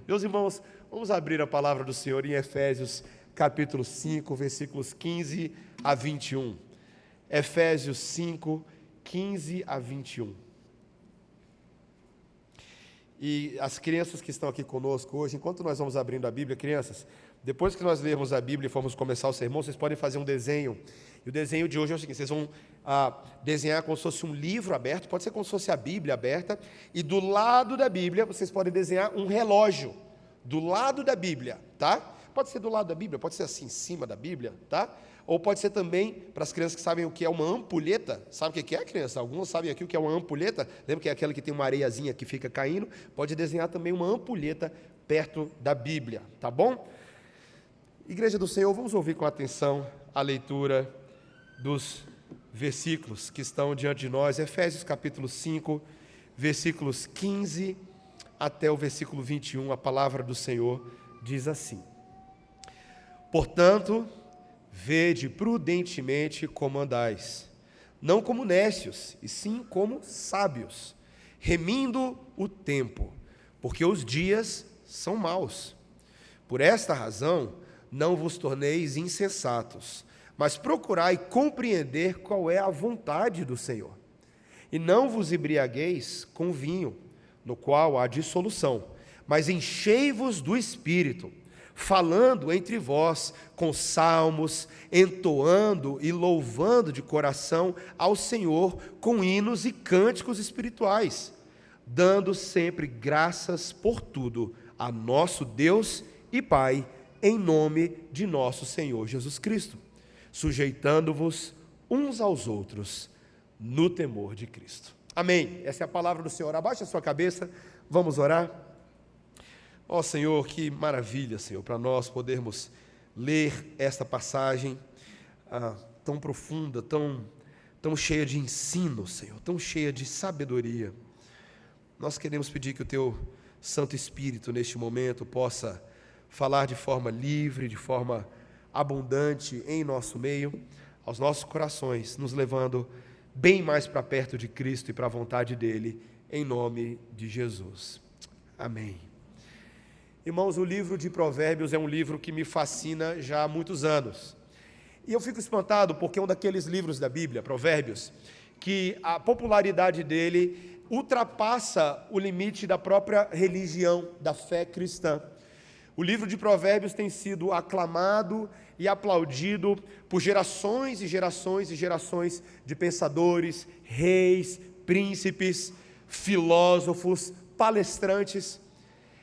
Meus irmãos, vamos abrir a palavra do Senhor em Efésios capítulo 5, versículos 15 a 21. Efésios 5, 15 a 21. E as crianças que estão aqui conosco hoje, enquanto nós vamos abrindo a Bíblia, crianças, depois que nós lermos a Bíblia e formos começar o sermão, vocês podem fazer um desenho. E o desenho de hoje é o seguinte: vocês vão desenhar como se fosse um livro aberto, pode ser como se fosse a Bíblia aberta, e do lado da Bíblia vocês podem desenhar um relógio, do lado da Bíblia, tá? Pode ser do lado da Bíblia, pode ser assim, em cima da Bíblia, tá? Ou pode ser também, para as crianças que sabem o que é uma ampulheta. Sabe o que é, criança? Alguns sabem aqui o que é uma ampulheta. Lembra que é aquela que tem uma areiazinha que fica caindo? Pode desenhar também uma ampulheta perto da Bíblia, tá bom? Igreja do Senhor, vamos ouvir com atenção a leitura dos versículos que estão diante de nós. Efésios capítulo 5, versículos 15 até o versículo 21. A palavra do Senhor diz assim: Portanto, vede prudentemente como andais, não como nécios, e sim como sábios, remindo o tempo, porque os dias são maus. Por esta razão, não vos torneis insensatos, mas procurai compreender qual é a vontade do Senhor. E não vos embriagueis com vinho, no qual há dissolução, mas enchei-vos do Espírito, falando entre vós com salmos, entoando e louvando de coração ao Senhor com hinos e cânticos espirituais, dando sempre graças por tudo a nosso Deus e Pai, em nome de nosso Senhor Jesus Cristo, sujeitando-vos uns aos outros no temor de Cristo. Amém. Essa é a palavra do Senhor. Abaixa a sua cabeça, vamos orar. Ó Senhor, que maravilha, Senhor, para nós podermos ler esta passagem tão profunda, tão cheia de ensino, Senhor, tão cheia de sabedoria. Nós queremos pedir que o Teu Santo Espírito, neste momento, possa falar de forma livre, de forma abundante em nosso meio, aos nossos corações, nos levando bem mais para perto de Cristo e para a vontade dEle, em nome de Jesus. Amém. Irmãos, o livro de Provérbios é um livro que me fascina já há muitos anos. E eu fico espantado porque é um daqueles livros da Bíblia, Provérbios, que a popularidade dele ultrapassa o limite da própria religião, da fé cristã. O livro de Provérbios tem sido aclamado e aplaudido por gerações e gerações e gerações de pensadores, reis, príncipes, filósofos, palestrantes.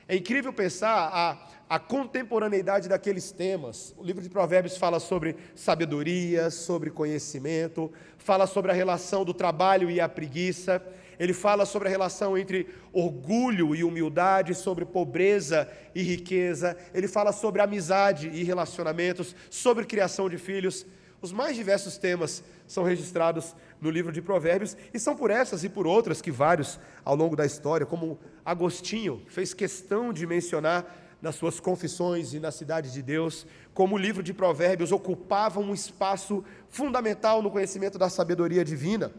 É incrível pensar a contemporaneidade daqueles temas. O livro de Provérbios fala sobre sabedoria, sobre conhecimento, fala sobre a relação do trabalho e a preguiça. Ele fala sobre a relação entre orgulho e humildade, sobre pobreza e riqueza. Ele fala sobre amizade e relacionamentos, sobre criação de filhos. Os mais diversos temas são registrados no livro de Provérbios, e são por essas e por outras que vários, ao longo da história, como Agostinho, fez questão de mencionar nas suas confissões e na Cidade de Deus, como o livro de Provérbios ocupava um espaço fundamental no conhecimento da sabedoria divina.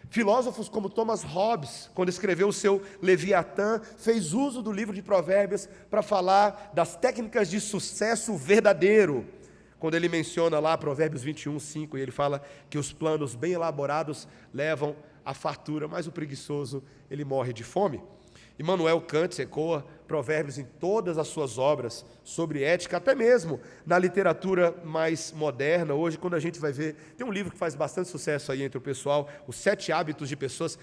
Filósofos como Thomas Hobbes, quando escreveu o seu Leviatã, fez uso do livro de Provérbios para falar das técnicas de sucesso verdadeiro. Quando ele menciona lá Provérbios 21, 5, e ele fala que os planos bem elaborados levam à fartura, mas o preguiçoso, ele morre de fome. Immanuel Kant ecoa Provérbios em todas as suas obras sobre ética, até mesmo na literatura mais moderna. Hoje, quando a gente vai ver, tem um livro que faz bastante sucesso aí entre o pessoal, Os 7 Hábitos de Pessoas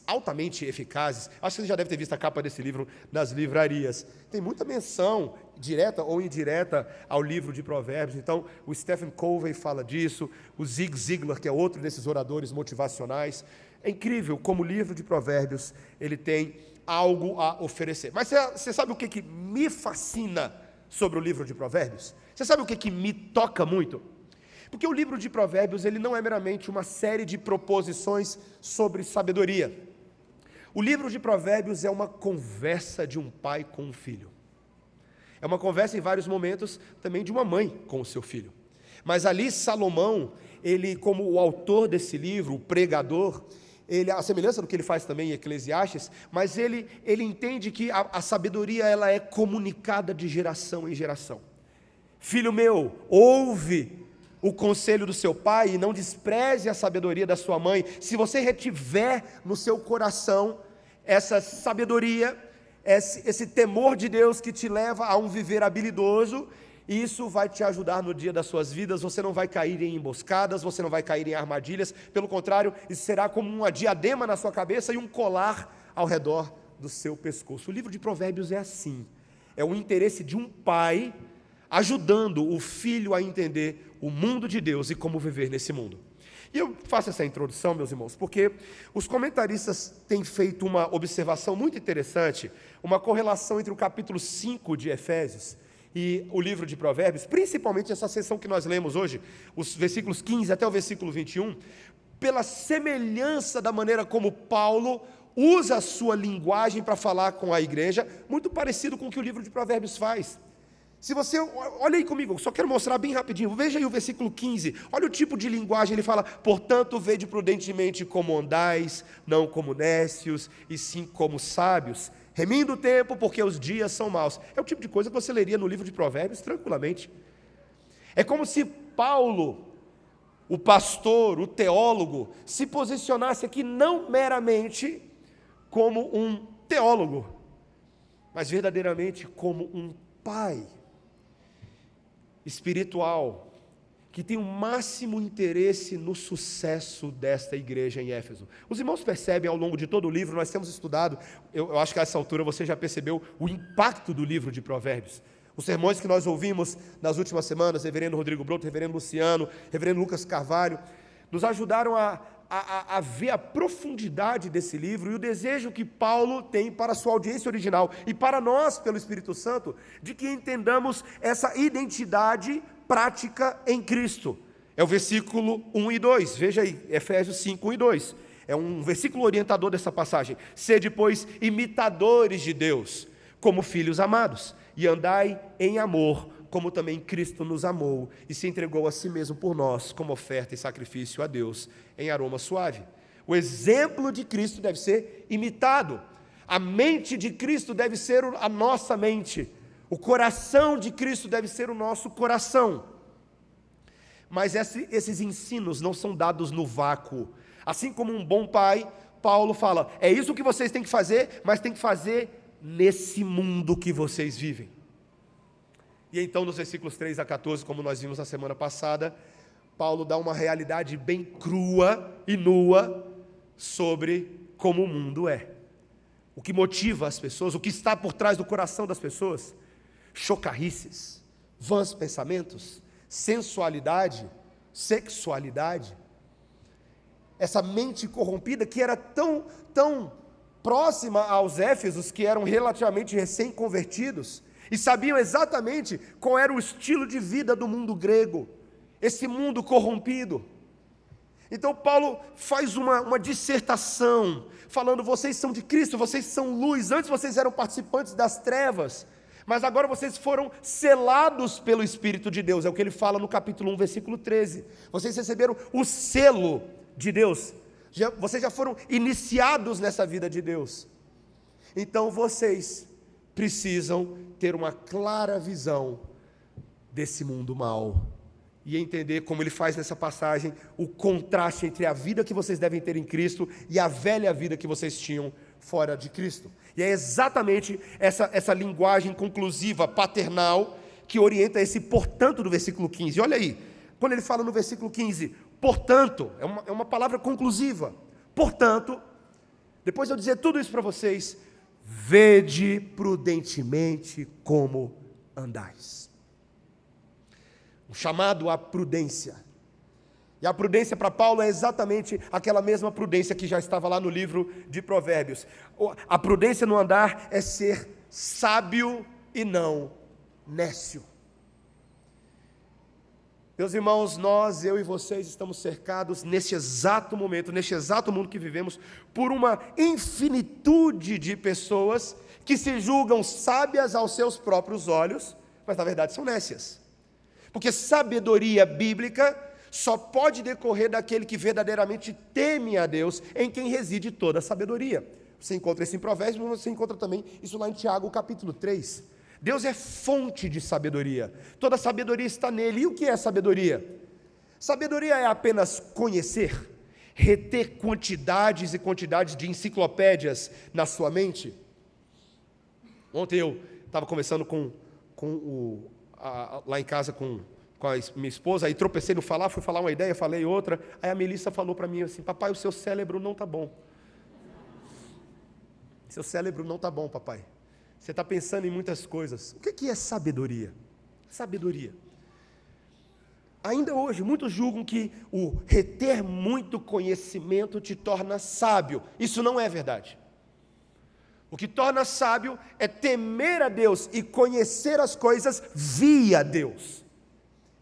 Altamente Eficazes. Acho que você já deve ter visto a capa desse livro nas livrarias. Tem muita menção, direta ou indireta, ao livro de Provérbios. Então, o Stephen Covey fala disso, o Zig Ziglar, que é outro desses oradores motivacionais. É incrível como o livro de Provérbios, ele tem algo a oferecer. Mas você sabe o que me fascina sobre o livro de Provérbios? Você sabe o que me toca muito? Porque o livro de Provérbios, ele não é meramente uma série de proposições sobre sabedoria. O livro de Provérbios é uma conversa de um pai com um filho. É uma conversa em vários momentos também de uma mãe com o seu filho. Mas ali Salomão, ele como o autor desse livro, o pregador, a semelhança do que ele faz também em Eclesiastes, mas ele entende que a sabedoria ela é comunicada de geração em geração. Filho meu, ouve o conselho do seu pai e não despreze a sabedoria da sua mãe. Se você retiver no seu coração essa sabedoria, esse temor de Deus que te leva a um viver habilidoso, isso vai te ajudar no dia das suas vidas. Você não vai cair em emboscadas, você não vai cair em armadilhas, pelo contrário, isso será como uma diadema na sua cabeça e um colar ao redor do seu pescoço. O livro de Provérbios é assim, é o interesse de um pai ajudando o filho a entender o mundo de Deus e como viver nesse mundo. E eu faço essa introdução, meus irmãos, porque os comentaristas têm feito uma observação muito interessante, uma correlação entre o capítulo 5 de Efésios e o livro de Provérbios, principalmente essa seção que nós lemos hoje, os versículos 15 até o versículo 21, pela semelhança da maneira como Paulo usa a sua linguagem para falar com a igreja, muito parecido com o que o livro de Provérbios faz. Se você, olha aí comigo, só quero mostrar bem rapidinho, veja aí o versículo 15, olha o tipo de linguagem, ele fala: portanto, vede prudentemente como andais, não como nécios, e sim como sábios, remindo o tempo, porque os dias são maus. É o tipo de coisa que você leria no livro de Provérbios tranquilamente. É como se Paulo, o pastor, o teólogo, se posicionasse aqui não meramente como um teólogo, mas verdadeiramente como um pai espiritual, que tem o máximo interesse no sucesso desta igreja em Éfeso. Os irmãos percebem ao longo de todo o livro, nós temos estudado, eu acho que a essa altura você já percebeu o impacto do livro de Provérbios. Os sermões que nós ouvimos nas últimas semanas, reverendo Rodrigo Broto, reverendo Luciano, reverendo Lucas Carvalho, nos ajudaram a ver a profundidade desse livro e o desejo que Paulo tem para a sua audiência original e para nós, pelo Espírito Santo, de que entendamos essa identidade prática em Cristo. É o versículo 1 e 2, veja aí, Efésios 5, 1 e 2. É um versículo orientador dessa passagem. Sede, pois, imitadores de Deus, como filhos amados, e andai em amor, como também Cristo nos amou e se entregou a si mesmo por nós, como oferta e sacrifício a Deus, em aroma suave. O exemplo de Cristo deve ser imitado. A mente de Cristo deve ser a nossa mente. O coração de Cristo deve ser o nosso coração. Mas esses ensinos não são dados no vácuo. Assim como um bom pai, Paulo fala: é isso que vocês têm que fazer, mas tem que fazer nesse mundo que vocês vivem. E então, nos versículos 3 a 14, como nós vimos na semana passada, Paulo dá uma realidade bem crua e nua sobre como o mundo é. O que motiva as pessoas, o que está por trás do coração das pessoas: chocarrices, vãs pensamentos, sensualidade, sexualidade. Essa mente corrompida que era tão próxima aos éfesos, que eram relativamente recém-convertidos, e sabiam exatamente qual era o estilo de vida do mundo grego, esse mundo corrompido. Então Paulo faz uma dissertação, falando: vocês são de Cristo, vocês são luz, antes vocês eram participantes das trevas, mas agora vocês foram selados pelo Espírito de Deus, é o que ele fala no capítulo 1, versículo 13, vocês receberam o selo de Deus, vocês já foram iniciados nessa vida de Deus, então vocês precisam ter uma clara visão desse mundo mau, e entender, como ele faz nessa passagem, o contraste entre a vida que vocês devem ter em Cristo e a velha vida que vocês tinham fora de Cristo. E é exatamente essa linguagem conclusiva, paternal, que orienta esse portanto do versículo 15. Olha aí, quando ele fala no versículo 15, portanto, é uma palavra conclusiva. Portanto, depois de eu dizer tudo isso para vocês, vede prudentemente como andais. Um chamado à prudência. E a prudência para Paulo é exatamente aquela mesma prudência que já estava lá no livro de Provérbios. A prudência no andar é ser sábio e não nécio. Meus irmãos, eu e vocês estamos cercados neste exato momento, neste exato mundo que vivemos, por uma infinitude de pessoas que se julgam sábias aos seus próprios olhos, mas na verdade são nécias. Porque sabedoria bíblica só pode decorrer daquele que verdadeiramente teme a Deus, em quem reside toda a sabedoria. Você encontra isso em Provérbios, mas você encontra também isso lá em Tiago, capítulo 3. Deus é fonte de sabedoria. Toda sabedoria está nele. E o que é sabedoria? Sabedoria é apenas conhecer, reter quantidades e quantidades de enciclopédias na sua mente. Ontem eu estava conversando lá em casa com a minha esposa, aí tropecei no falar, fui falar uma ideia, falei outra, aí a Melissa falou para mim assim: papai, o seu cérebro não está bom. Seu cérebro não está bom, papai. Você está pensando em muitas coisas. O que é sabedoria? Sabedoria. Ainda hoje, muitos julgam que o reter muito conhecimento te torna sábio. Isso não é verdade. O que torna sábio é temer a Deus e conhecer as coisas via Deus.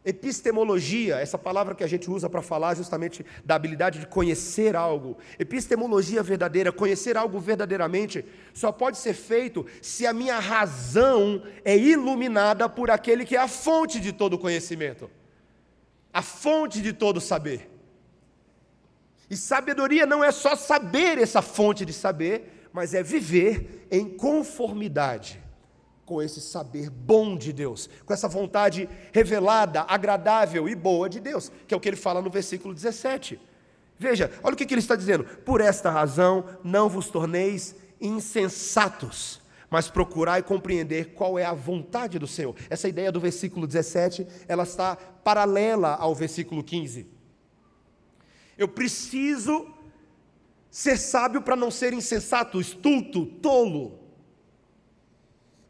Epistemologia, essa palavra que a gente usa para falar justamente da habilidade de conhecer algo. Epistemologia verdadeira, conhecer algo verdadeiramente, só pode ser feito se a minha razão é iluminada por aquele que é a fonte de todo conhecimento, a fonte de todo saber. E sabedoria não é só saber essa fonte de saber, mas é viver em conformidade com esse saber bom de Deus, com essa vontade revelada, agradável e boa de Deus, que é o que ele fala no versículo 17. Veja, olha o que ele está dizendo: por esta razão não vos torneis insensatos, mas procurai compreender qual é a vontade do Senhor. Essa ideia do versículo 17, ela está paralela ao versículo 15. Eu preciso ser sábio para não ser insensato, estulto, tolo.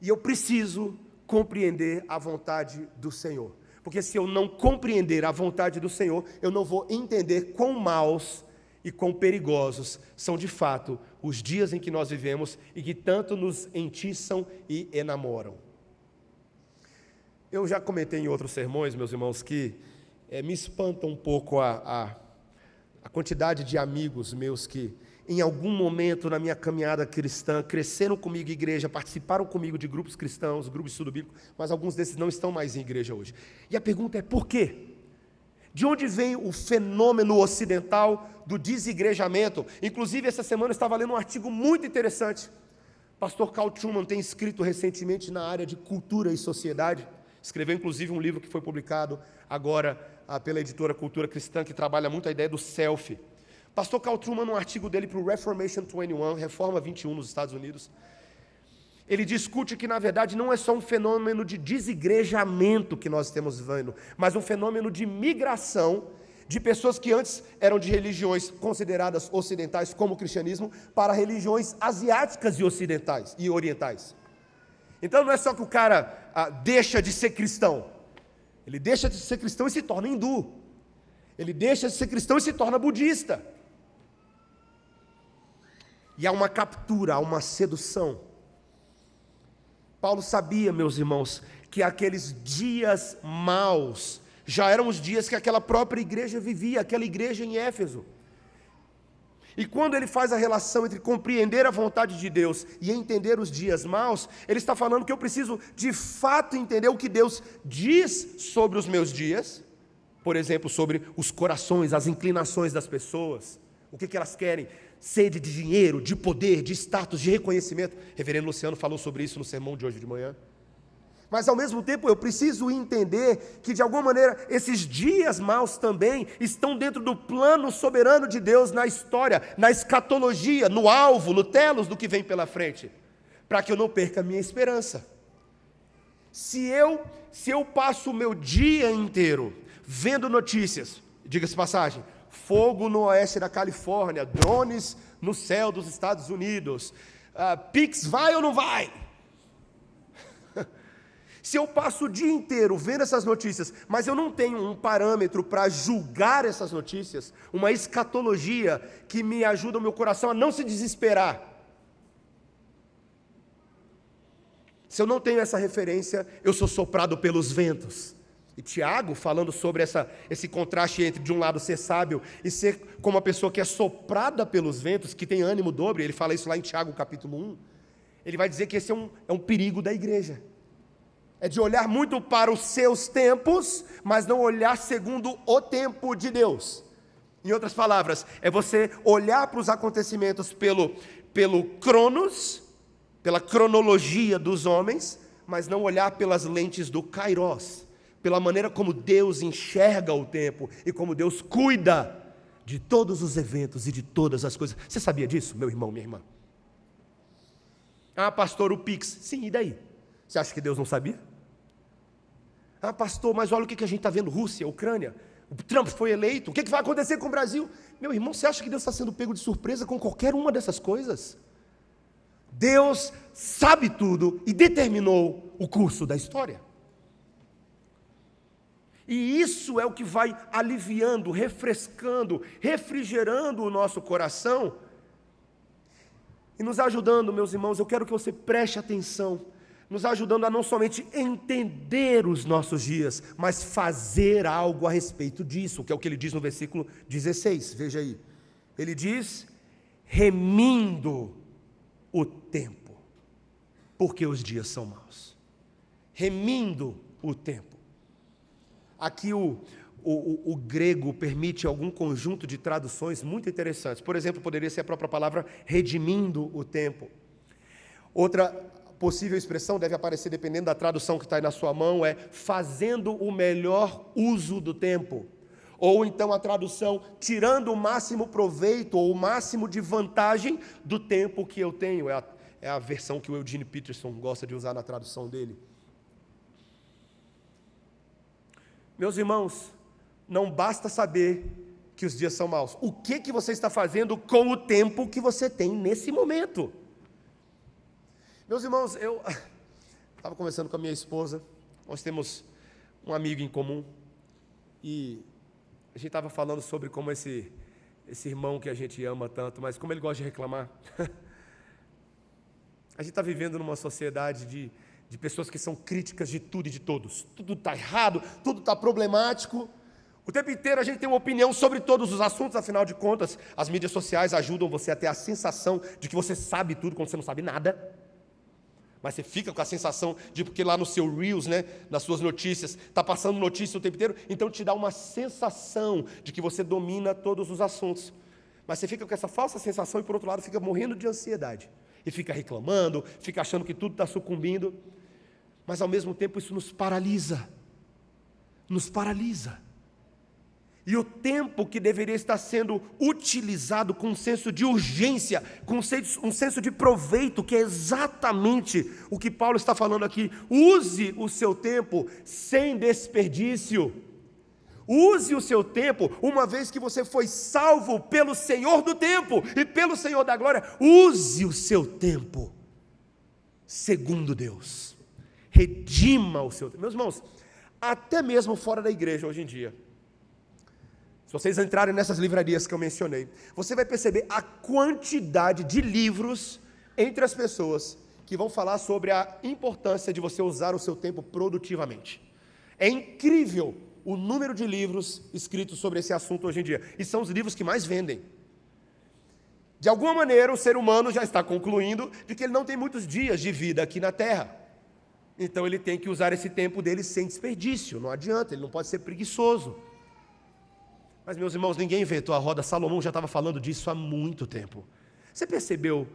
E eu preciso compreender a vontade do Senhor. Porque se eu não compreender a vontade do Senhor, eu não vou entender quão maus e quão perigosos são de fato os dias em que nós vivemos e que tanto nos entiçam e enamoram. Eu já comentei em outros sermões, meus irmãos, que me espanta um pouco a quantidade de amigos meus que em algum momento na minha caminhada cristã, cresceram comigo em igreja, participaram comigo de grupos cristãos, grupos de estudo bíblico, mas alguns desses não estão mais em igreja hoje. E a pergunta é: por quê? De onde vem o fenômeno ocidental do desigrejamento? Inclusive, essa semana eu estava lendo um artigo muito interessante. Pastor Carl Trueman tem escrito recentemente na área de cultura e sociedade. Escreveu, inclusive, um livro que foi publicado agora pela editora Cultura Cristã, que trabalha muito a ideia do selfie. Pastor Carl Trueman, num artigo dele para o Reformation 21, Reforma 21 nos Estados Unidos, ele discute que, na verdade, não é só um fenômeno de desigrejamento que nós temos vendo, mas um fenômeno de migração de pessoas que antes eram de religiões consideradas ocidentais, como o cristianismo, para religiões asiáticas e ocidentais e orientais. Então, não é só que o cara deixa de ser cristão, ele deixa de ser cristão e se torna hindu, ele deixa de ser cristão e se torna budista. E há uma captura, há uma sedução. Paulo sabia, meus irmãos, que aqueles dias maus já eram os dias que aquela própria igreja vivia, aquela igreja em Éfeso. E quando ele faz a relação entre compreender a vontade de Deus e entender os dias maus, ele está falando que eu preciso de fato entender o que Deus diz sobre os meus dias, por exemplo, sobre os corações, as inclinações das pessoas, o que elas querem. Sede de dinheiro, de poder, de status, de reconhecimento. O reverendo Luciano falou sobre isso no sermão de hoje de manhã. Mas ao mesmo tempo eu preciso entender que de alguma maneira esses dias maus também estão dentro do plano soberano de Deus na história, na escatologia, no alvo, no telos do que vem pela frente, para que eu não perca a minha esperança. Se eu passo o meu dia inteiro vendo notícias, diga-se passagem, fogo no oeste da Califórnia, drones no céu dos Estados Unidos, Pix vai ou não vai? Se eu passo o dia inteiro vendo essas notícias, mas eu não tenho um parâmetro para julgar essas notícias, uma escatologia que me ajuda o meu coração a não se desesperar. Se eu não tenho essa referência, eu sou soprado pelos ventos. E Tiago, falando sobre esse contraste entre, de um lado, ser sábio e ser como uma pessoa que é soprada pelos ventos, que tem ânimo dobre, ele fala isso lá em Tiago, capítulo 1, ele vai dizer que esse é um perigo da igreja. é de olhar muito para os seus tempos, mas não olhar segundo o tempo de Deus. Em outras palavras, é você olhar para os acontecimentos pelo cronos, pela cronologia dos homens, mas não olhar pelas lentes do kairos, pela maneira como Deus enxerga o tempo e como Deus cuida de todos os eventos e de todas as coisas. Você sabia disso, meu irmão, minha irmã? Ah, pastor, o Pix. Sim, e daí? Você acha que Deus não sabia? Ah, pastor, mas olha o que a gente está vendo, Rússia, Ucrânia, o Trump foi eleito, o que vai acontecer com o Brasil? Meu irmão, você acha que Deus está sendo pego de surpresa com qualquer uma dessas coisas? Deus sabe tudo e determinou o curso da história. E isso é o que vai aliviando, refrescando, refrigerando o nosso coração e nos ajudando, meus irmãos, eu quero que você preste atenção, nos ajudando a não somente entender os nossos dias, mas fazer algo a respeito disso, que é o que ele diz no versículo 16, veja aí. Ele diz, remindo o tempo, porque os dias são maus. Remindo o tempo. Aqui o grego permite algum conjunto de traduções muito interessantes. Por exemplo, poderia ser a própria palavra redimindo o tempo. Outra possível expressão deve aparecer, dependendo da tradução que está aí na sua mão, é fazendo o melhor uso do tempo. Ou então a tradução, tirando o máximo proveito ou o máximo de vantagem do tempo que eu tenho. É a versão que o Eugene Peterson gosta de usar na tradução dele. Meus irmãos, não basta saber que os dias são maus. O que você está fazendo com o tempo que você tem nesse momento? Meus irmãos, eu estava conversando com a minha esposa, nós temos um amigo em comum, e a gente estava falando sobre como esse irmão que a gente ama tanto, mas como ele gosta de reclamar. A gente está vivendo numa sociedade de pessoas que são críticas de tudo e de todos. Tudo está errado, tudo está problemático. O tempo inteiro a gente tem uma opinião sobre todos os assuntos, afinal de contas, as mídias sociais ajudam você a ter a sensação de que você sabe tudo quando você não sabe nada. Mas você fica com a sensação de, porque lá no seu Reels, né, nas suas notícias, está passando notícia o tempo inteiro, então te dá uma sensação de que você domina todos os assuntos. Mas você fica com essa falsa sensação e, por outro lado, fica morrendo de ansiedade. E fica reclamando, fica achando que tudo está sucumbindo. Mas, ao mesmo tempo, isso nos paralisa. Nos paralisa. E o tempo que deveria estar sendo utilizado com um senso de urgência, com um senso de proveito, que é exatamente o que Paulo está falando aqui. Use o seu tempo sem desperdício. Use o seu tempo, uma vez que você foi salvo pelo Senhor do tempo e pelo Senhor da glória. Use o seu tempo segundo Deus. Redima o seu tempo. Meus irmãos, até mesmo fora da igreja hoje em dia, se vocês entrarem nessas livrarias que eu mencionei, você vai perceber a quantidade de livros entre as pessoas que vão falar sobre a importância de você usar o seu tempo produtivamente. É incrível o número de livros escritos sobre esse assunto hoje em dia. E são os livros que mais vendem. De alguma maneira, o ser humano já está concluindo de que ele não tem muitos dias de vida aqui na Terra. Então ele tem que usar esse tempo dele sem desperdício. Não adianta, ele não pode ser preguiçoso. Mas, meus irmãos, ninguém inventou a roda. Salomão já estava falando disso há muito tempo. Você percebeu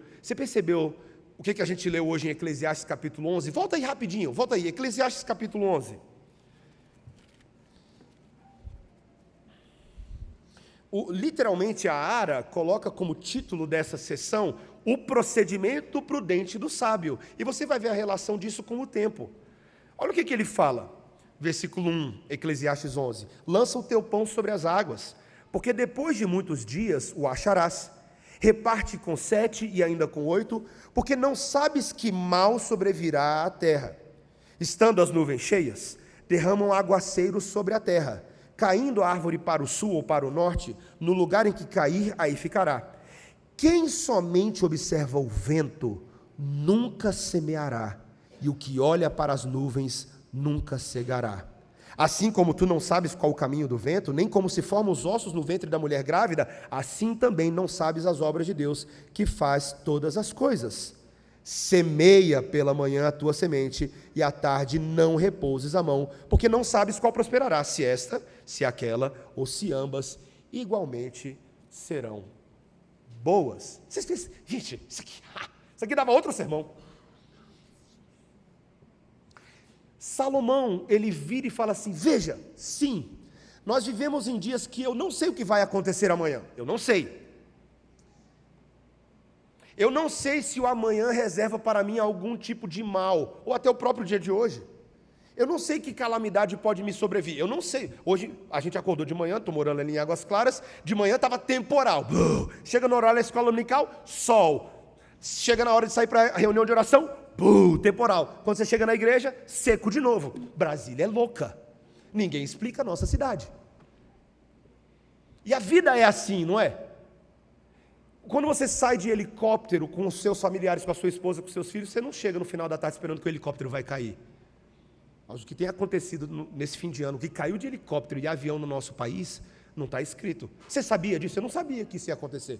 o que a gente leu hoje em Eclesiastes capítulo 11? Volta aí rapidinho, volta aí, Eclesiastes capítulo 11. Literalmente a Ara coloca como título dessa sessão o procedimento prudente do sábio. E você vai ver a relação disso com o tempo. Olha o que ele fala. Versículo 1, Eclesiastes 11. Lança o teu pão sobre as águas, porque depois de muitos dias o acharás. Reparte com 7 e ainda com 8, porque não sabes que mal sobrevirá à terra. Estando as nuvens cheias, derramam aguaceiros sobre a terra. Caindo a árvore para o sul ou para o norte, no lugar em que cair, aí ficará. Quem somente observa o vento, nunca semeará, e o que olha para as nuvens, nunca cegará. Assim como tu não sabes qual o caminho do vento, nem como se formam os ossos no ventre da mulher grávida, assim também não sabes as obras de Deus, que faz todas as coisas. Semeia pela manhã a tua semente, e à tarde não repouses a mão, porque não sabes qual prosperará, se esta, se aquela, ou se ambas igualmente serão boas. Vocês pensam, gente, isso aqui dava outro sermão. Salomão, ele vira e fala assim: veja, sim, nós vivemos em dias que eu não sei o que vai acontecer amanhã, eu não sei. Eu não sei se o amanhã reserva para mim algum tipo de mal, ou até o próprio dia de hoje. Eu não sei que calamidade pode me sobrevir, eu não sei. Hoje a gente acordou de manhã, estou morando ali em Águas Claras, de manhã estava temporal. Chega no horário da escola dominical, sol. Chega na hora de sair para a reunião de oração, temporal. Quando você chega na igreja, seco de novo. Brasília é louca. Ninguém explica a nossa cidade. E a vida é assim, não é? Quando você sai de helicóptero com os seus familiares, com a sua esposa, com os seus filhos, você não chega no final da tarde esperando que o helicóptero vai cair. Mas o que tem acontecido nesse fim de ano, que caiu de helicóptero e avião no nosso país, não está escrito. Você sabia disso? Eu não sabia que isso ia acontecer.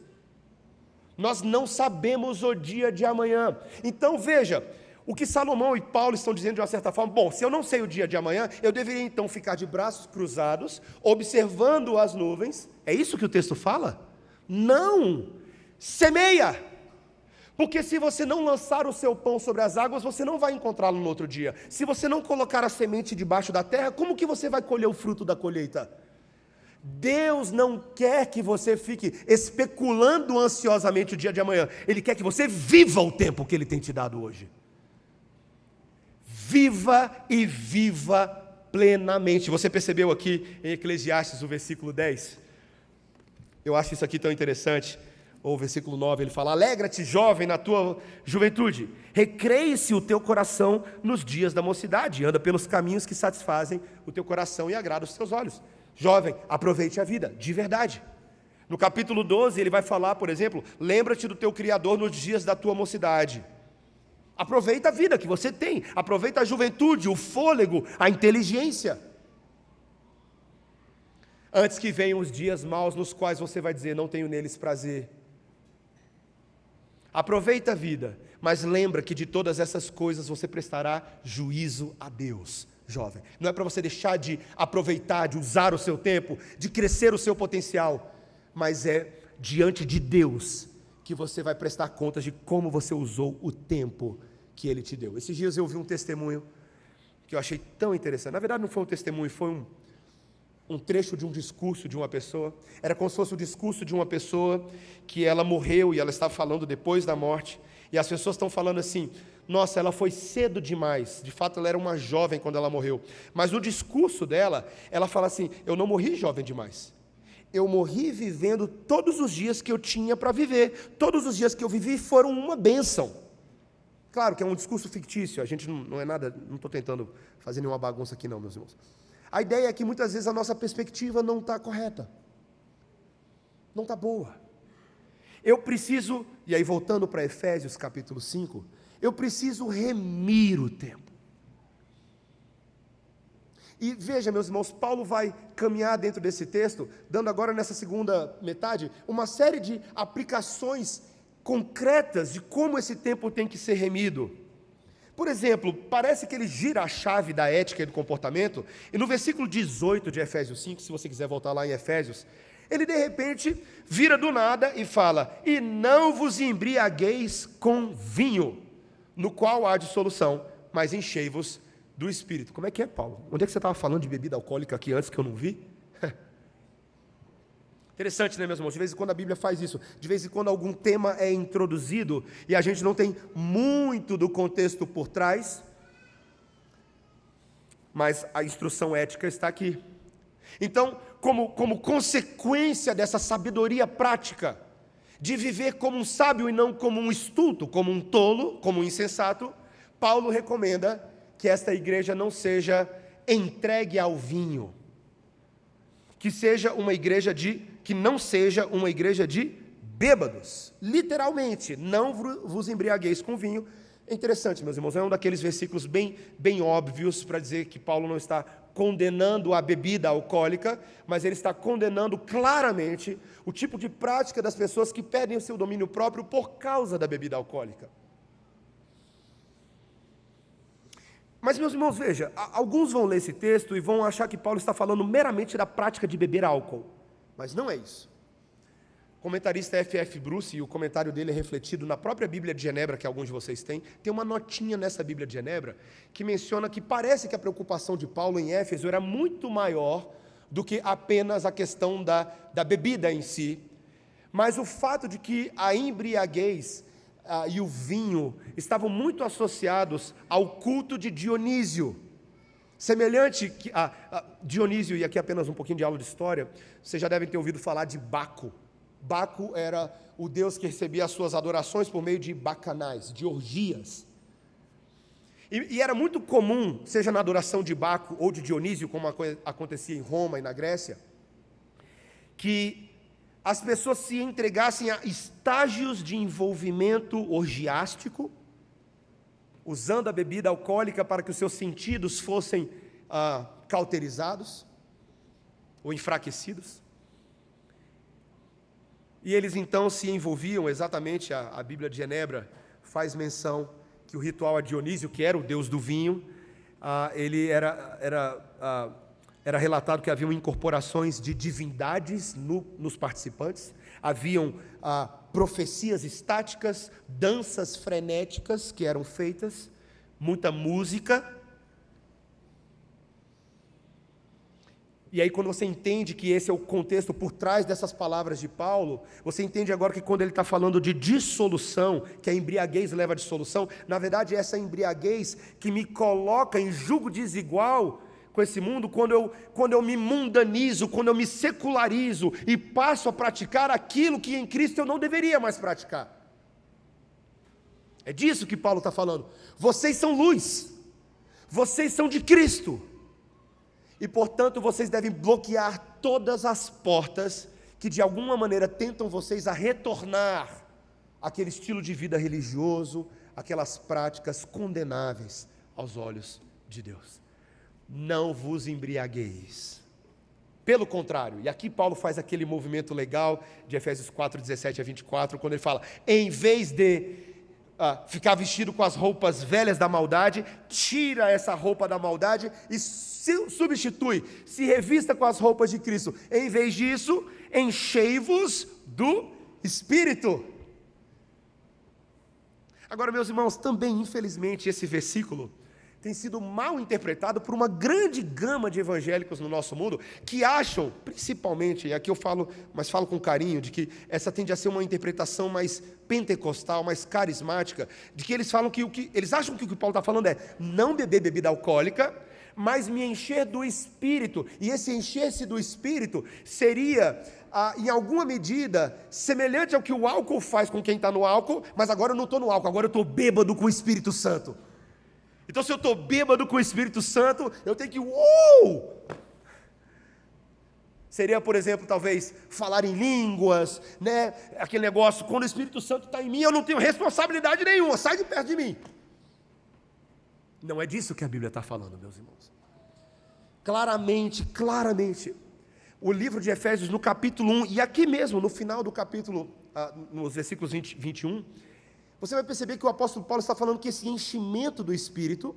Nós não sabemos o dia de amanhã. Então veja, o que Salomão e Paulo estão dizendo de uma certa forma: bom, se eu não sei o dia de amanhã, eu deveria então ficar de braços cruzados, observando as nuvens. É isso que o texto fala? Não! Semeia, porque se você não lançar o seu pão sobre as águas, você não vai encontrá-lo no outro dia. Se você não colocar a semente debaixo da terra, como que você vai colher o fruto da colheita? Deus não quer que você fique especulando ansiosamente o dia de amanhã. Ele quer que você viva o tempo que Ele tem te dado hoje. Viva e viva plenamente. Você percebeu aqui em Eclesiastes, o versículo 10? Eu acho isso aqui tão interessante. Ou o versículo 9, ele fala: alegra-te, jovem, na tua juventude, recreie-se o teu coração nos dias da mocidade, anda pelos caminhos que satisfazem o teu coração e agradam os teus olhos. Jovem, aproveite a vida, de verdade. No capítulo 12, ele vai falar, por exemplo: lembra-te do teu Criador nos dias da tua mocidade. Aproveita a vida que você tem, aproveita a juventude, o fôlego, a inteligência. Antes que venham os dias maus nos quais você vai dizer: não tenho neles prazer. Aproveita a vida, mas lembra que de todas essas coisas você prestará juízo a Deus, jovem. Não é para você deixar de aproveitar, de usar o seu tempo, de crescer o seu potencial, mas é diante de Deus que você vai prestar contas de como você usou o tempo que Ele te deu. Esses dias eu ouvi um testemunho que eu achei tão interessante. Na verdade não foi um testemunho, foi um trecho de um discurso de uma pessoa. Era como se fosse o discurso de uma pessoa que ela morreu e ela estava falando depois da morte, e as pessoas estão falando assim: nossa, ela foi cedo demais. De fato ela era uma jovem quando ela morreu, mas no discurso dela, ela fala assim: eu não morri jovem demais, eu morri vivendo todos os dias que eu tinha para viver, todos os dias que eu vivi foram uma bênção. Claro que é um discurso fictício, a gente não é nada, não estou tentando fazer nenhuma bagunça aqui não, meus irmãos. A ideia é que muitas vezes a nossa perspectiva não está correta, não está boa. Eu preciso, e aí voltando para Efésios capítulo 5, eu preciso remir o tempo. E veja, meus irmãos, Paulo vai caminhar dentro desse texto, dando agora nessa segunda metade, uma série de aplicações concretas de como esse tempo tem que ser remido. Por exemplo, parece que ele gira a chave da ética e do comportamento, e no versículo 18 de Efésios 5, se você quiser voltar lá em Efésios, ele de repente vira do nada e fala: e não vos embriagueis com vinho, no qual há dissolução, mas enchei-vos do Espírito. Como é que é, Paulo? Onde é que você estava falando de bebida alcoólica aqui antes que eu não vi? Interessante, né, meus irmãos? De vez em quando a Bíblia faz isso. De vez em quando algum tema é introduzido e a gente não tem muito do contexto por trás, mas a instrução ética está aqui. Então, como consequência dessa sabedoria prática, de viver como um sábio e não como um estulto, como um tolo, como um insensato, Paulo recomenda que esta igreja não seja entregue ao vinho, que não seja uma igreja de bêbados, literalmente, não vos embriagueis com vinho. É interessante, meus irmãos, é um daqueles versículos bem óbvios para dizer que Paulo não está condenando a bebida alcoólica, mas ele está condenando claramente o tipo de prática das pessoas que perdem o seu domínio próprio por causa da bebida alcoólica. Mas, meus irmãos, veja, alguns vão ler esse texto e vão achar que Paulo está falando meramente da prática de beber álcool. Mas não é isso. O comentarista F.F. Bruce, e o comentário dele é refletido na própria Bíblia de Genebra, que alguns de vocês têm, tem uma notinha nessa Bíblia de Genebra, que menciona que parece que a preocupação de Paulo em Éfeso era muito maior do que apenas a questão da bebida em si, mas o fato de que a embriaguez e o vinho estavam muito associados ao culto de Dionísio. Semelhante a Dionísio, e aqui apenas um pouquinho de aula de história, vocês já devem ter ouvido falar de Baco. Baco era o deus que recebia as suas adorações por meio de bacanais, de orgias. E era muito comum, seja na adoração de Baco ou de Dionísio, como acontecia em Roma e na Grécia, que as pessoas se entregassem a estágios de envolvimento orgiástico, usando a bebida alcoólica para que os seus sentidos fossem cauterizados ou enfraquecidos. E eles então se envolviam, exatamente, a Bíblia de Genebra faz menção que o ritual a Dionísio, que era o deus do vinho, ele era relatado que haviam incorporações de divindades nos participantes, haviam profecias estáticas, danças frenéticas que eram feitas, muita música. E aí, quando você entende que esse é o contexto por trás dessas palavras de Paulo, você entende agora que quando ele está falando de dissolução, que a embriaguez leva à dissolução, na verdade é essa embriaguez que me coloca em julgo desigual com esse mundo, quando eu me mundanizo, quando eu me secularizo e passo a praticar aquilo que em Cristo eu não deveria mais praticar. É disso que Paulo está falando. Vocês são luz, vocês são de Cristo. E, portanto, vocês devem bloquear todas as portas que, de alguma maneira, tentam vocês a retornar àquele estilo de vida religioso, aquelas práticas condenáveis aos olhos de Deus. Não vos embriagueis. Pelo contrário, e aqui Paulo faz aquele movimento legal de Efésios 4, 17 a 24, quando ele fala, em vez de ficar vestido com as roupas velhas da maldade, tira essa roupa da maldade e substitui, se revista com as roupas de Cristo. Em vez disso, enchei-vos do Espírito. Agora, meus irmãos, também, infelizmente, esse versículo tem sido mal interpretado por uma grande gama de evangélicos no nosso mundo, que acham, principalmente, e aqui eu falo, mas falo com carinho, de que essa tende a ser uma interpretação mais pentecostal, mais carismática, de que eles falam eles acham que o que Paulo está falando é não beber bebida alcoólica, mas me encher do Espírito, e esse encher-se do Espírito seria, em alguma medida, semelhante ao que o álcool faz com quem está no álcool, mas agora eu não estou no álcool, agora eu estou bêbado com o Espírito Santo. Então, se eu estou bêbado com o Espírito Santo, eu tenho que... Seria, por exemplo, talvez, falar em línguas, né? Aquele negócio, quando o Espírito Santo está em mim, eu não tenho responsabilidade nenhuma, sai de perto de mim. Não é disso que a Bíblia está falando, meus irmãos. Claramente, o livro de Efésios, no capítulo 1, e aqui mesmo, no final do capítulo, nos versículos 20, 21, você vai perceber que o apóstolo Paulo está falando que esse enchimento do Espírito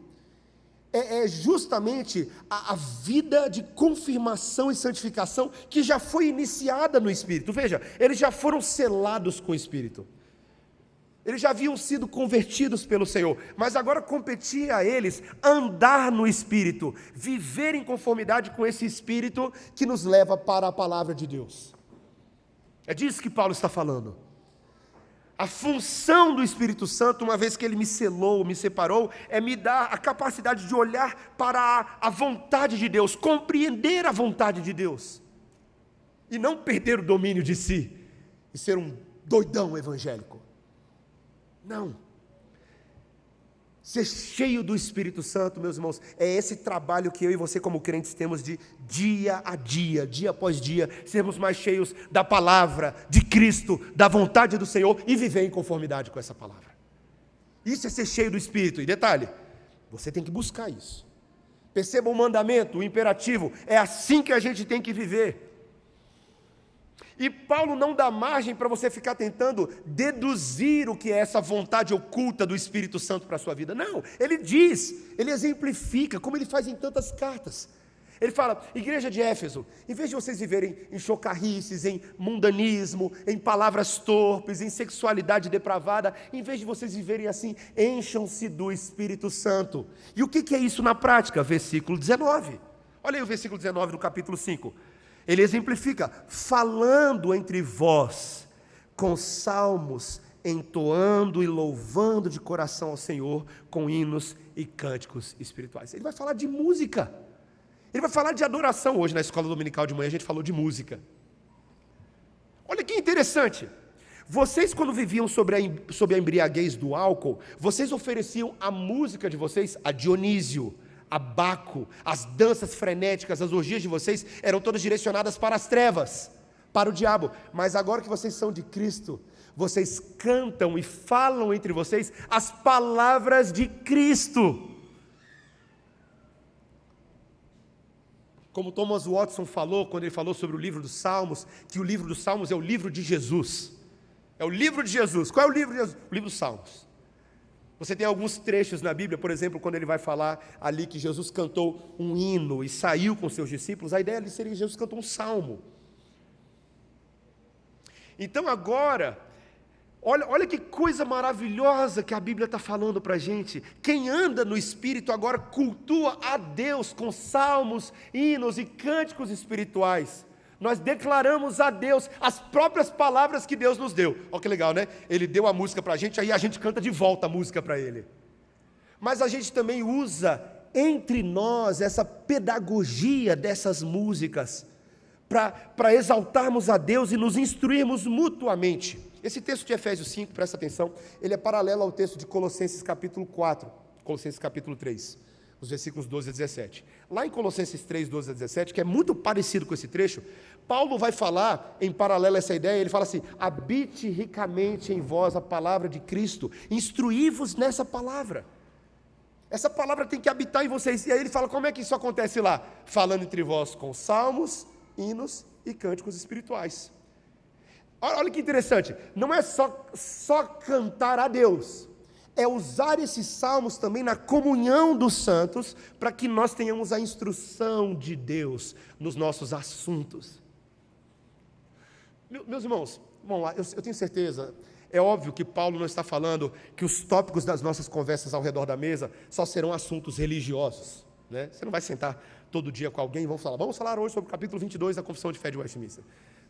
é justamente a vida de confirmação e santificação que já foi iniciada no Espírito. Veja, eles já foram selados com o Espírito. Eles já haviam sido convertidos pelo Senhor, mas agora competia a eles andar no Espírito, viver em conformidade com esse Espírito que nos leva para a palavra de Deus. É disso que Paulo está falando. A função do Espírito Santo, uma vez que Ele me selou, me separou, é me dar a capacidade de olhar para a vontade de Deus, compreender a vontade de Deus, e não perder o domínio de si, e ser um doidão evangélico. Não. Ser cheio do Espírito Santo, meus irmãos, é esse trabalho que eu e você como crentes temos de dia a dia, dia após dia, sermos mais cheios da palavra, de Cristo, da vontade do Senhor e viver em conformidade com essa palavra. Isso é ser cheio do Espírito. E detalhe, você tem que buscar isso. Perceba o mandamento, o imperativo, é assim que a gente tem que viver. E Paulo não dá margem para você ficar tentando deduzir o que é essa vontade oculta do Espírito Santo para a sua vida. Não, ele diz, ele exemplifica, como ele faz em tantas cartas. Ele fala, igreja de Éfeso, em vez de vocês viverem em chocarrices, em mundanismo, em palavras torpes, em sexualidade depravada, em vez de vocês viverem assim, encham-se do Espírito Santo. E o que é isso na prática? Versículo 19. Olha aí o versículo 19 do capítulo 5. Ele exemplifica, falando entre vós, com salmos, entoando e louvando de coração ao Senhor, com hinos e cânticos espirituais. Ele vai falar de música. Ele vai falar de adoração. Hoje na escola dominical de manhã a gente falou de música. Olha que interessante. Vocês, quando viviam sob a embriaguez do álcool, vocês ofereciam a música de vocês a Dionísio, a Baco, as danças frenéticas, as orgias de vocês eram todas direcionadas para as trevas, para o diabo. Mas agora que vocês são de Cristo, vocês cantam e falam entre vocês as palavras de Cristo. Como Thomas Watson falou, quando ele falou sobre o livro dos Salmos, que o livro dos Salmos é o livro de Jesus. É o livro de Jesus. Qual é o livro de Jesus? O livro dos Salmos. Você tem alguns trechos na Bíblia, por exemplo, quando ele vai falar ali que Jesus cantou um hino e saiu com seus discípulos, a ideia ali seria que Jesus cantou um salmo. Então agora, olha que coisa maravilhosa que a Bíblia está falando para a gente. Quem anda no Espírito agora cultua a Deus com salmos, hinos e cânticos espirituais. Nós declaramos a Deus as próprias palavras que Deus nos deu. Olha que legal, né? Ele deu a música para a gente, aí a gente canta de volta a música para Ele. Mas a gente também usa entre nós essa pedagogia dessas músicas para exaltarmos a Deus e nos instruirmos mutuamente. Esse texto de Efésios 5, presta atenção, ele é paralelo ao texto de Colossenses capítulo 4, Colossenses capítulo 3. Os versículos 12 a 17. Lá em Colossenses 3, 12 a 17, que é muito parecido com esse trecho, Paulo vai falar, em paralelo a essa ideia, ele fala assim, habite ricamente em vós a palavra de Cristo, instruí-vos nessa palavra. Essa palavra tem que habitar em vocês. E aí ele fala, como é que isso acontece lá? Falando entre vós com salmos, hinos e cânticos espirituais. Olha que interessante, não é só cantar a Deus, é usar esses salmos também na comunhão dos santos, para que nós tenhamos a instrução de Deus nos nossos assuntos. Meus irmãos, vamos lá, eu tenho certeza, é óbvio que Paulo não está falando que os tópicos das nossas conversas ao redor da mesa só serão assuntos religiosos, né? Você não vai sentar todo dia com alguém e vamos falar hoje sobre o capítulo 22 da Confissão de Fé de Westminster.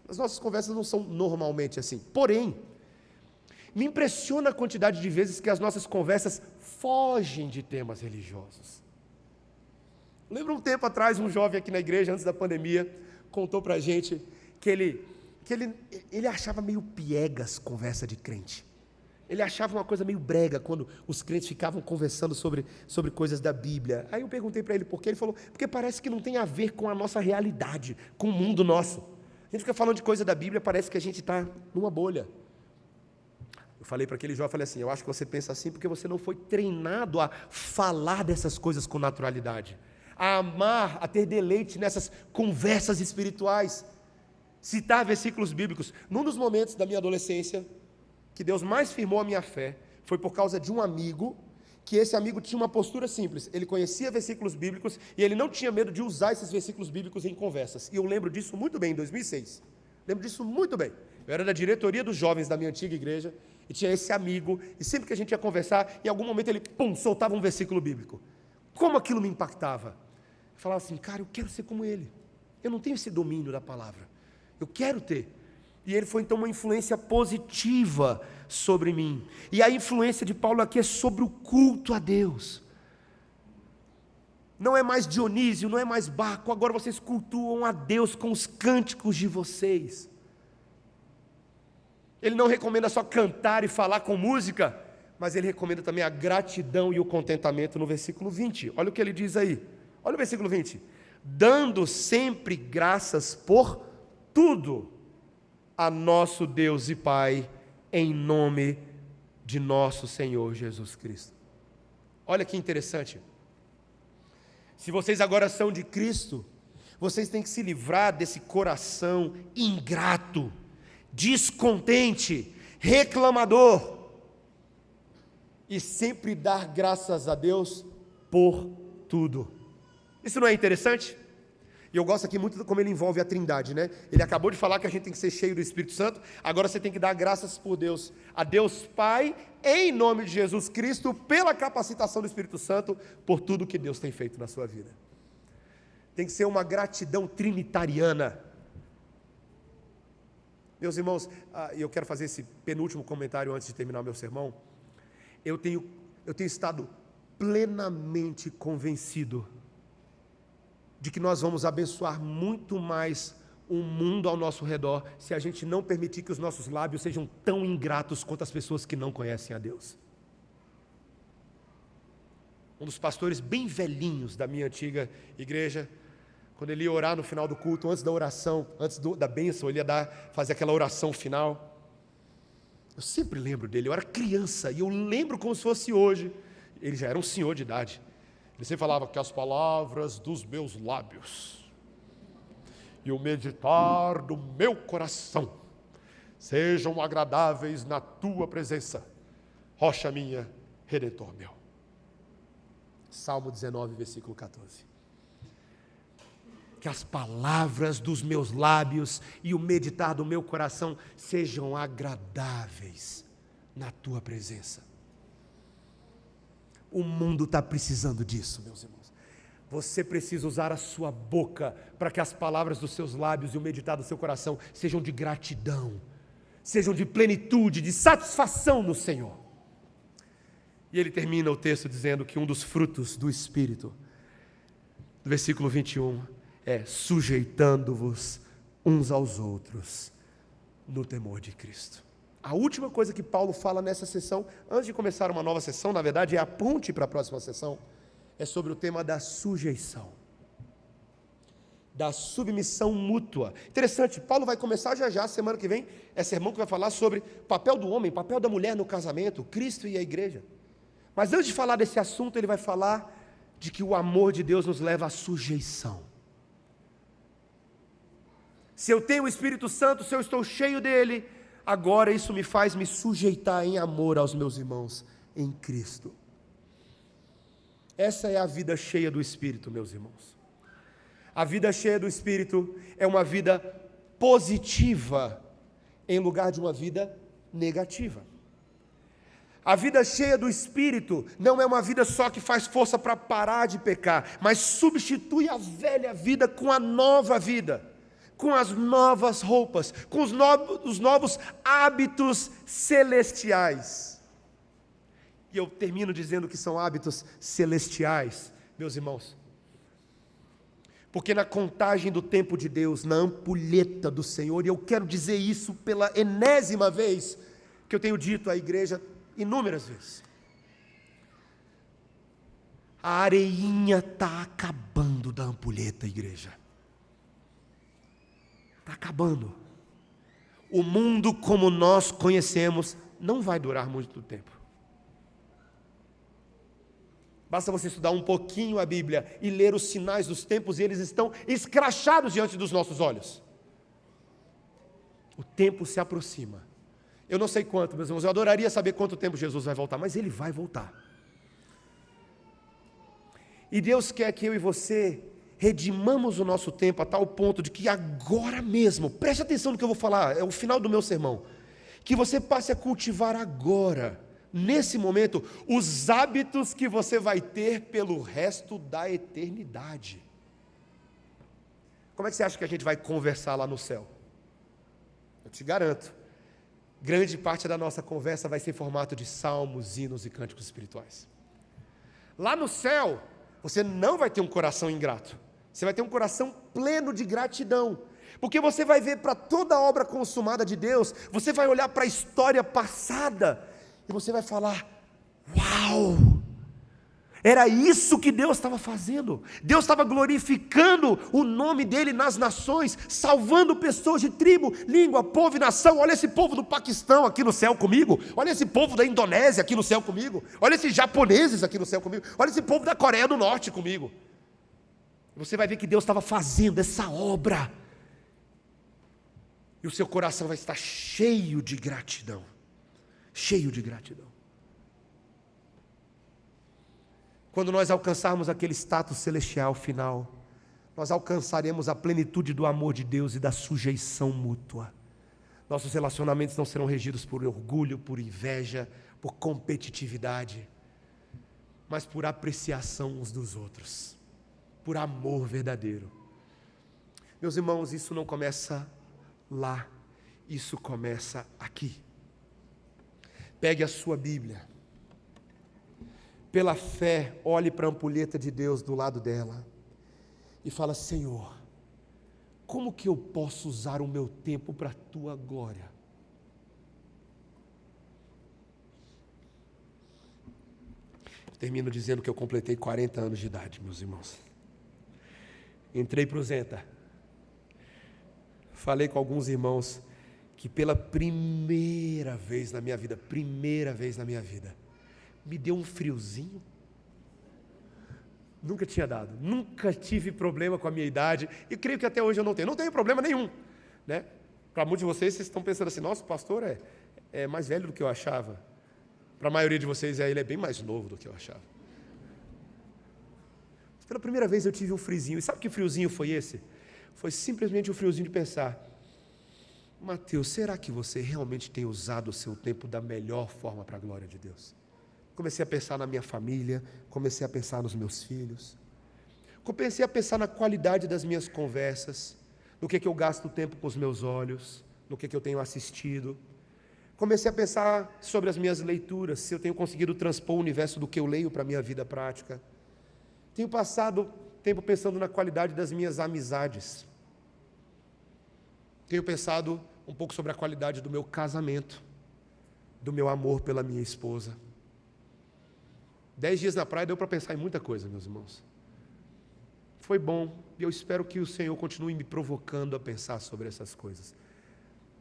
As nossas conversas não são normalmente assim, porém, me impressiona a quantidade de vezes que as nossas conversas fogem de temas religiosos. Lembro um tempo atrás, um jovem aqui na igreja, antes da pandemia, contou para a gente que ele achava meio piegas conversa de crente. Ele achava uma coisa meio brega quando os crentes ficavam conversando sobre coisas da Bíblia. Aí eu perguntei para ele por quê, ele falou, porque parece que não tem a ver com a nossa realidade, com o mundo nosso. A gente fica falando de coisa da Bíblia, parece que a gente está numa bolha. Eu falei para aquele jovem, assim, eu acho que você pensa assim porque você não foi treinado a falar dessas coisas com naturalidade, a amar, a ter deleite nessas conversas espirituais, citar versículos bíblicos. Num dos momentos da minha adolescência, que Deus mais firmou a minha fé, foi por causa de um amigo, que esse amigo tinha uma postura simples, ele conhecia versículos bíblicos e ele não tinha medo de usar esses versículos bíblicos em conversas, e eu lembro disso muito bem, em 2006, lembro disso muito bem. Eu era da diretoria dos jovens da minha antiga igreja, e tinha esse amigo, e sempre que a gente ia conversar, em algum momento ele, soltava um versículo bíblico. Como aquilo me impactava? Eu falava assim, cara, eu quero ser como ele. Eu não tenho esse domínio da palavra. Eu quero ter. E ele foi então uma influência positiva sobre mim. E a influência de Paulo aqui é sobre o culto a Deus. Não é mais Dionísio, não é mais Baco, agora vocês cultuam a Deus com os cânticos de vocês. Ele não recomenda só cantar e falar com música, mas ele recomenda também a gratidão e o contentamento no versículo 20. Olha o que ele diz aí. Olha o versículo 20. Dando sempre graças por tudo a nosso Deus e Pai, em nome de nosso Senhor Jesus Cristo. Olha que interessante. Se vocês agora são de Cristo, Vocês têm que se livrar desse coração ingrato, descontente, reclamador, e sempre dar graças a Deus por tudo. Isso não é interessante? E eu gosto aqui muito como ele envolve a Trindade, né? Ele acabou de falar que a gente tem que ser cheio do Espírito Santo, agora você tem que dar graças por Deus, a Deus Pai, em nome de Jesus Cristo, pela capacitação do Espírito Santo, por tudo que Deus tem feito na sua vida. Tem que ser uma gratidão trinitariana. Meus irmãos, eu quero fazer esse penúltimo comentário antes de terminar o meu sermão. Eu tenho estado plenamente convencido de que nós vamos abençoar muito mais o mundo ao nosso redor se a gente não permitir que os nossos lábios sejam tão ingratos quanto as pessoas que não conhecem a Deus. Um dos pastores bem velhinhos da minha antiga igreja, quando ele ia orar no final do culto, antes da oração, da bênção, ele ia fazer aquela oração final. Eu sempre lembro dele, eu era criança, e eu lembro como se fosse hoje. Ele já era um senhor de idade. Ele sempre falava que as palavras dos meus lábios e o meditar do meu coração sejam agradáveis na tua presença, rocha minha, redentor meu. Salmo 19, versículo 14. Que as palavras dos meus lábios e o meditar do meu coração sejam agradáveis na tua presença. O mundo está precisando disso, meus irmãos. Você precisa usar a sua boca para que as palavras dos seus lábios e o meditar do seu coração sejam de gratidão, sejam de plenitude, de satisfação no Senhor. E ele termina o texto dizendo que um dos frutos do Espírito, do versículo 21, é sujeitando-vos uns aos outros no temor de Cristo. A última coisa que Paulo fala nessa sessão, antes de começar uma nova sessão, na verdade é a ponte para a próxima sessão, é sobre o tema da sujeição, da submissão mútua. Interessante, Paulo vai começar já, semana que vem, é sermão que vai falar sobre papel do homem, papel da mulher no casamento, Cristo e a igreja. Mas antes de falar desse assunto, ele vai falar de que o amor de Deus nos leva à sujeição. Se eu tenho o Espírito Santo, se eu estou cheio dele, agora isso me faz me sujeitar em amor aos meus irmãos em Cristo. Essa é a vida cheia do Espírito, meus irmãos. A vida cheia do Espírito é uma vida positiva em lugar de uma vida negativa. A vida cheia do Espírito não é uma vida só que faz força para parar de pecar, mas substitui a velha vida com a nova vida, com as novas roupas, com os novos hábitos celestiais. E eu termino dizendo que são hábitos celestiais, meus irmãos, porque na contagem do tempo de Deus, na ampulheta do Senhor, e eu quero dizer isso pela enésima vez, que eu tenho dito à igreja inúmeras vezes, a areinha está acabando da ampulheta, igreja. Está acabando. O mundo como nós conhecemos não vai durar muito tempo. Basta você estudar um pouquinho a Bíblia e ler os sinais dos tempos, e eles estão escrachados diante dos nossos olhos. O tempo se aproxima. Eu não sei quanto, meus irmãos, eu adoraria saber quanto tempo Jesus vai voltar, mas Ele vai voltar. E Deus quer que eu e você redimamos o nosso tempo a tal ponto de que agora mesmo, preste atenção no que eu vou falar, é o final do meu sermão, que você passe a cultivar agora, nesse momento, os hábitos que você vai ter pelo resto da eternidade. Como é que você acha que a gente vai conversar lá no céu? Eu te garanto, grande parte da nossa conversa vai ser em formato de salmos, hinos e cânticos espirituais. Lá no céu, você não vai ter um coração ingrato, você vai ter um coração pleno de gratidão, porque você vai ver para toda a obra consumada de Deus, você vai olhar para a história passada, e você vai falar: uau! Era isso que Deus estava fazendo. Deus estava glorificando o nome dEle nas nações, salvando pessoas de tribo, língua, povo e nação. Olha esse povo do Paquistão aqui no céu comigo. Olha esse povo da Indonésia aqui no céu comigo. Olha esses japoneses aqui no céu comigo. Olha esse povo da Coreia do Norte comigo. Você vai ver que Deus estava fazendo essa obra. E o seu coração vai estar cheio de gratidão. Cheio de gratidão. Quando nós alcançarmos aquele status celestial final, nós alcançaremos a plenitude do amor de Deus e da sujeição mútua. Nossos relacionamentos não serão regidos por orgulho, por inveja, por competitividade, mas por apreciação uns dos outros, por amor verdadeiro. Meus irmãos, isso não começa lá, isso começa aqui. Pegue a sua Bíblia. Pela fé, olhe para a ampulheta de Deus do lado dela e fala: Senhor, como que eu posso usar o meu tempo para a tua glória? Termino dizendo que eu completei 40 anos de idade, meus irmãos. Entrei para o Zenta. Falei com alguns irmãos que pela primeira vez na minha vida, me deu um friozinho. Nunca tinha dado, nunca tive problema com a minha idade, e creio que até hoje eu não tenho problema nenhum, né? Para muitos de vocês estão pensando assim: nossa, o pastor é mais velho do que eu achava. Para a maioria de vocês, ele é bem mais novo do que eu achava. Pela primeira vez eu tive um friozinho, e sabe que friozinho foi esse? Foi simplesmente um friozinho de pensar: Mateus, será que você realmente tem usado o seu tempo da melhor forma para a glória de Deus? Comecei a pensar na minha família, comecei a pensar nos meus filhos, comecei a pensar na qualidade das minhas conversas, no que eu gasto tempo com os meus olhos, no que eu tenho assistido. Comecei a pensar sobre as minhas leituras, se eu tenho conseguido transpor o universo do que eu leio para a minha vida prática. Tenho passado tempo pensando na qualidade das minhas amizades. Tenho pensado um pouco sobre a qualidade do meu casamento, do meu amor pela minha esposa. 10 dias na praia deu para pensar em muita coisa, meus irmãos. Foi bom, e eu espero que o Senhor continue me provocando a pensar sobre essas coisas.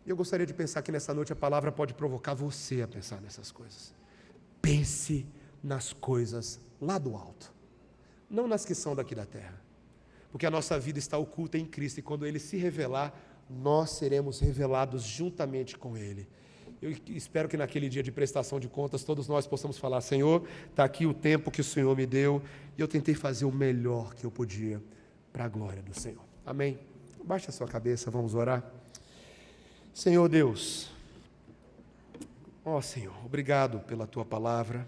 E eu gostaria de pensar que nessa noite a palavra pode provocar você a pensar nessas coisas. Pense nas coisas lá do alto, não nas que são daqui da terra. Porque a nossa vida está oculta em Cristo, e quando Ele se revelar, nós seremos revelados juntamente com Ele. Eu espero que naquele dia de prestação de contas, todos nós possamos falar: Senhor, está aqui o tempo que o Senhor me deu, e eu tentei fazer o melhor que eu podia para a glória do Senhor. Amém? Baixe a sua cabeça, vamos orar. Senhor Deus, ó Senhor, obrigado pela Tua palavra,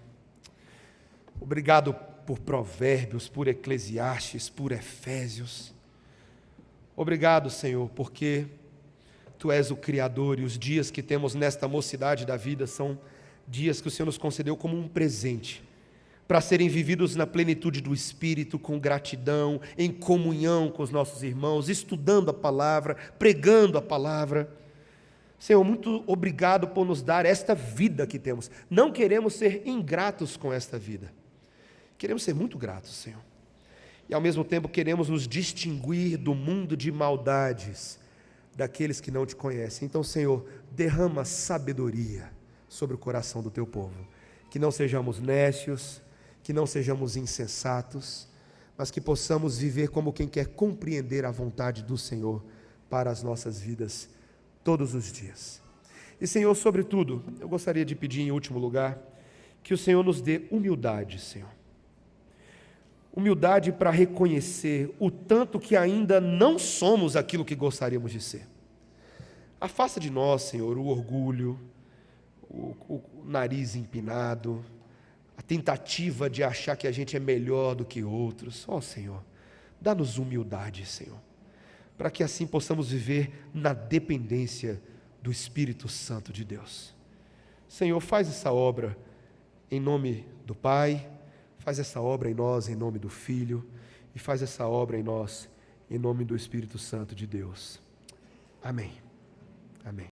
obrigado por Provérbios, por Eclesiastes, por Efésios. Obrigado, Senhor, porque Tu és o Criador, e os dias que temos nesta mocidade da vida são dias que o Senhor nos concedeu como um presente, para serem vividos na plenitude do Espírito, com gratidão, em comunhão com os nossos irmãos, estudando a palavra, pregando a palavra. Senhor, muito obrigado por nos dar esta vida que temos. Não queremos ser ingratos com esta vida. Queremos ser muito gratos, Senhor. E ao mesmo tempo queremos nos distinguir do mundo de maldades daqueles que não Te conhecem. Então, Senhor, derrama sabedoria sobre o coração do Teu povo. Que não sejamos nécios, que não sejamos insensatos, mas que possamos viver como quem quer compreender a vontade do Senhor para as nossas vidas todos os dias. E, Senhor, sobretudo, eu gostaria de pedir em último lugar, que o Senhor nos dê humildade, Senhor. Humildade para reconhecer o tanto que ainda não somos aquilo que gostaríamos de ser. Afasta de nós, Senhor, o orgulho, o nariz empinado, a tentativa de achar que a gente é melhor do que outros. Ó, Senhor, dá-nos humildade, Senhor, para que assim possamos viver na dependência do Espírito Santo de Deus. Senhor, faz essa obra em nome do Pai, faz essa obra em nós em nome do Filho, e faz essa obra em nós em nome do Espírito Santo de Deus. Amém. Amém.